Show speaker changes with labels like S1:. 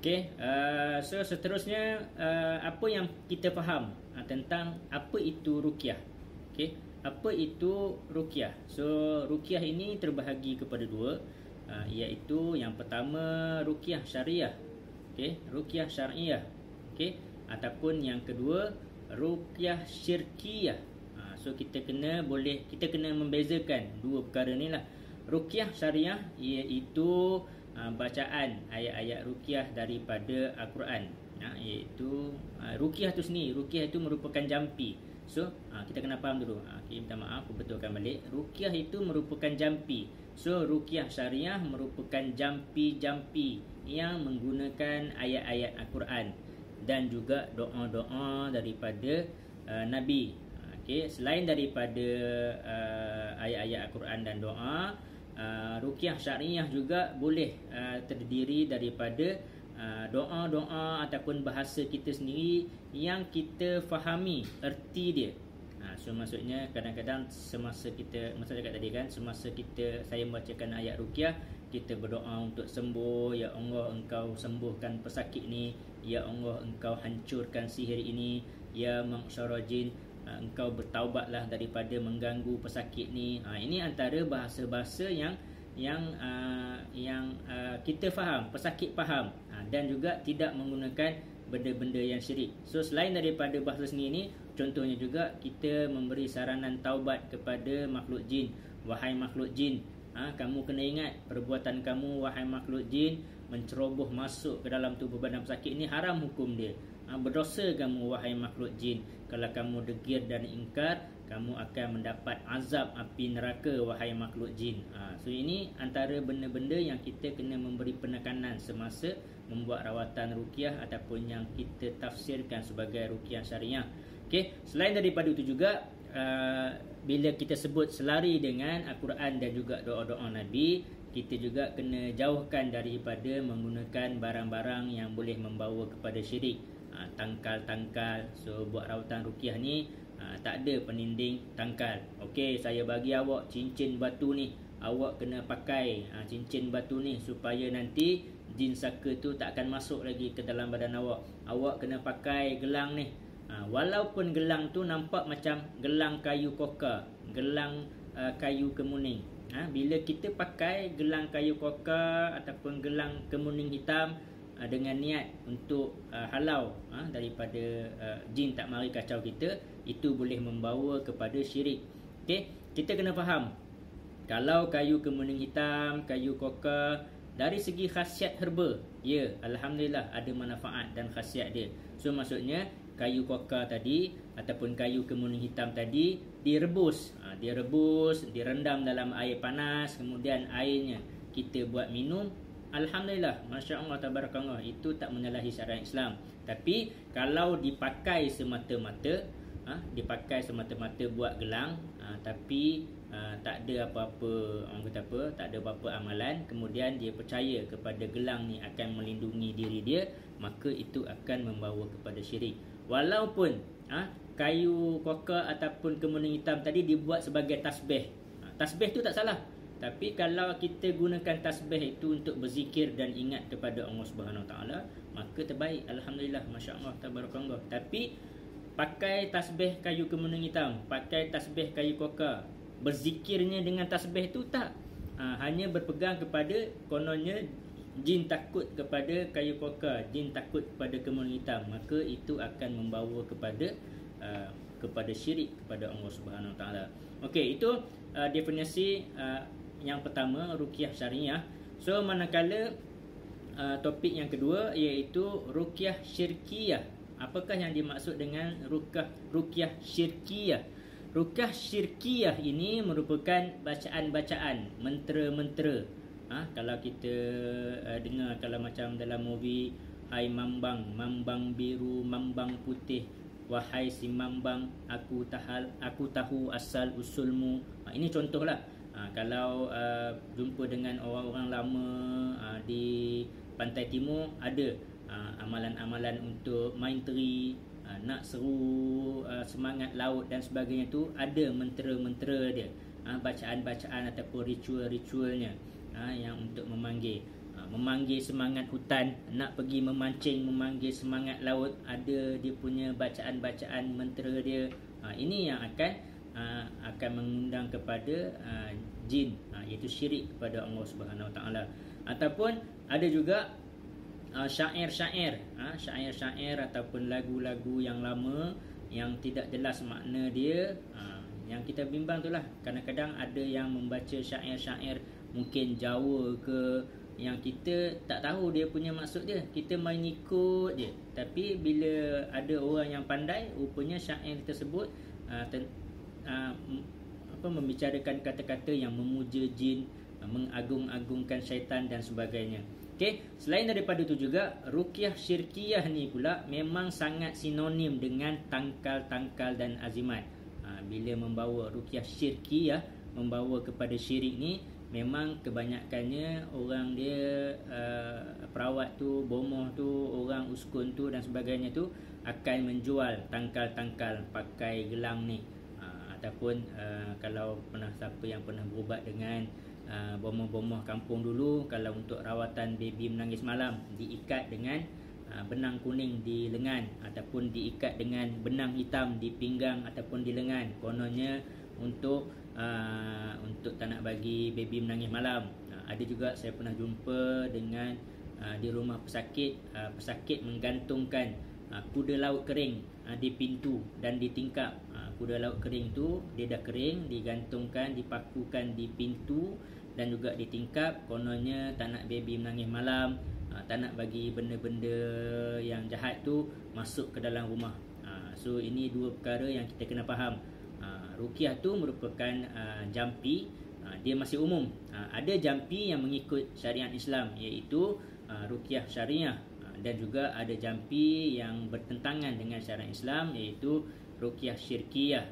S1: Okey, so seterusnya apa yang kita faham tentang apa itu ruqyah. Okey, apa itu ruqyah? So ruqyah ini terbahagi kepada dua, iaitu yang pertama ruqyah syariah. Okey, ruqyah syariah. Okey, ataupun yang kedua ruqyah syirkiyah. So kita kena membezakan dua perkara ni lah. Ruqyah syariah iaitu bacaan ayat-ayat ruqyah daripada Al-Quran, iaitu ruqyah tu sendiri. Ruqyah itu merupakan jampi. So kita kena faham dulu. Okay, minta maaf, aku betulkan balik. Ruqyah itu merupakan jampi. So ruqyah syariah merupakan jampi-jampi yang menggunakan ayat-ayat Al-Quran dan juga doa-doa daripada Nabi. Okay, selain daripada ayat-ayat Al-Quran dan doa, ruqyah syariah juga boleh terdiri daripada doa-doa ataupun bahasa kita sendiri yang kita fahami erti dia. So maksudnya kadang-kadang semasa saya membacakan ayat ruqyah, kita berdoa untuk sembuh. Ya Allah, engkau sembuhkan pesakit ni. Ya Allah, engkau hancurkan sihir ini. Ya ma'syara jin, engkau bertaubatlah daripada mengganggu pesakit ni. Ini antara bahasa-bahasa yang kita faham, pesakit faham, dan juga tidak menggunakan benda-benda yang syirik. So selain daripada bahasa sendiri ni, contohnya juga kita memberi saranan taubat kepada makhluk jin. Wahai makhluk jin, kamu kena ingat perbuatan kamu wahai makhluk jin menceroboh masuk ke dalam tubuh badan pesakit ni haram hukum dia. Berdosa kamu wahai makhluk jin. Kalau kamu degir dan ingkar, kamu akan mendapat azab api neraka wahai makhluk jin. So ini antara benda-benda yang kita kena memberi penekanan semasa membuat rawatan ruqyah ataupun yang kita tafsirkan sebagai ruqyah syariah. Okey, selain daripada itu juga bila kita sebut selari dengan Al-Quran dan juga doa-doa Nabi, kita juga kena jauhkan daripada menggunakan barang-barang yang boleh membawa kepada syirik. Tangkal-tangkal. So buat rawatan ruqyah ni tak ada peninding tangkal. Okey, saya bagi awak cincin batu ni, awak kena pakai cincin batu ni supaya nanti jin saka tu tak akan masuk lagi ke dalam badan awak. Awak kena pakai gelang ni. Walaupun gelang tu nampak macam gelang kayu koka, gelang kayu kemuning. Bila kita pakai gelang kayu koka ataupun gelang kemuning hitam dengan niat untuk halau daripada jin tak mari kacau kita, itu boleh membawa kepada syirik. Okey, kita kena faham, kalau kayu kemuning hitam, kayu koka, dari segi khasiat herba, ya, alhamdulillah ada manfaat dan khasiat dia. So maksudnya kayu koka tadi ataupun kayu kemuning hitam tadi direbus, direndam dalam air panas, kemudian airnya kita buat minum. Alhamdulillah, Masya Allah, Tabarakallah, itu tak menyalahi syariat Islam. Tapi kalau dipakai semata-mata buat gelang, tapi tak ada apa-apa, orang kata apa, tak ada apa-apa amalan, kemudian dia percaya kepada gelang ni akan melindungi diri dia, maka itu akan membawa kepada syirik. Walaupun kayu koka ataupun kemuning hitam tadi dibuat sebagai tasbih, tasbih tu tak salah. Tapi kalau kita gunakan tasbih itu untuk berzikir dan ingat kepada Allah Subhanahu Taala, maka terbaik. Alhamdulillah, Masya Allah, Tabarakallah. Tapi pakai tasbih kayu kemuning hitam, pakai tasbih kayu koka, berzikirnya dengan tasbih itu tak, hanya berpegang kepada kononnya jin takut kepada kayu koka, jin takut kepada kemuning hitam, maka itu akan membawa kepada syirik kepada Allah Subhanahu Taala. Okey, itu definisi yang pertama, ruqyah syariah. So manakala topik yang kedua iaitu ruqyah syirkiyah. Apakah yang dimaksud dengan ruqyah syirkiyah? Ruqyah syirkiyah ini merupakan bacaan-bacaan, mentera-mentera. Kalau kita dengar, kalau macam dalam movie, hai mambang, mambang biru, mambang putih, wahai si mambang, aku tahu asal usulmu. Ini contohlah. Kalau jumpa dengan orang-orang lama di pantai timur, ada amalan-amalan untuk main teri, nak seru semangat laut dan sebagainya, tu ada mentera-mentera dia, bacaan-bacaan ataupun ritual-ritualnya yang untuk memanggil. memanggil semangat hutan, nak pergi memancing, memanggil semangat laut, ada dia punya bacaan-bacaan mentera dia. Ini yang akan mengundang kepada jin, iaitu syirik kepada Allah Subhanahu Wa Taala. Ataupun ada juga syair-syair ataupun lagu-lagu yang lama yang tidak jelas makna dia. Yang kita bimbang itulah, kadang-kadang ada yang membaca syair-syair mungkin Jawa ke, yang kita tak tahu dia punya maksud dia, kita main ikut je. Tapi bila ada orang yang pandai, rupanya syair tersebut membicarakan kata-kata yang memuja jin, mengagung-agungkan syaitan dan sebagainya. Okey, selain daripada itu juga, ruqyah syirkiyah ni pula memang sangat sinonim dengan tangkal-tangkal dan azimat. Bila membawa ruqyah syirkiyah, membawa kepada syirik ni, memang kebanyakannya orang dia perawat tu, bomoh tu, orang uskun tu dan sebagainya tu akan menjual tangkal-tangkal pakai gelang ni. Ataupun kalau siapa yang pernah berubat dengan bomoh-bomoh kampung dulu, kalau untuk rawatan baby menangis malam, diikat dengan benang kuning di lengan, ataupun diikat dengan benang hitam di pinggang ataupun di lengan, kononnya untuk tak nak bagi baby menangis malam. Ada juga saya pernah jumpa dengan di rumah pesakit menggantungkan kuda laut kering di pintu dan di tingkap. Kuda laut kering tu dia dah kering, digantungkan, dipakukan di pintu dan juga di tingkap, kononnya tak nak baby menangis malam, tak nak bagi benda-benda yang jahat tu masuk ke dalam rumah. So ini dua perkara yang kita kena faham. Ruqyah tu merupakan jampi, dia masih umum. Ada jampi yang mengikut syariat Islam, iaitu ruqyah syariah, dan juga ada jampi yang bertentangan dengan syariat Islam, iaitu ruqyah syirkiyah.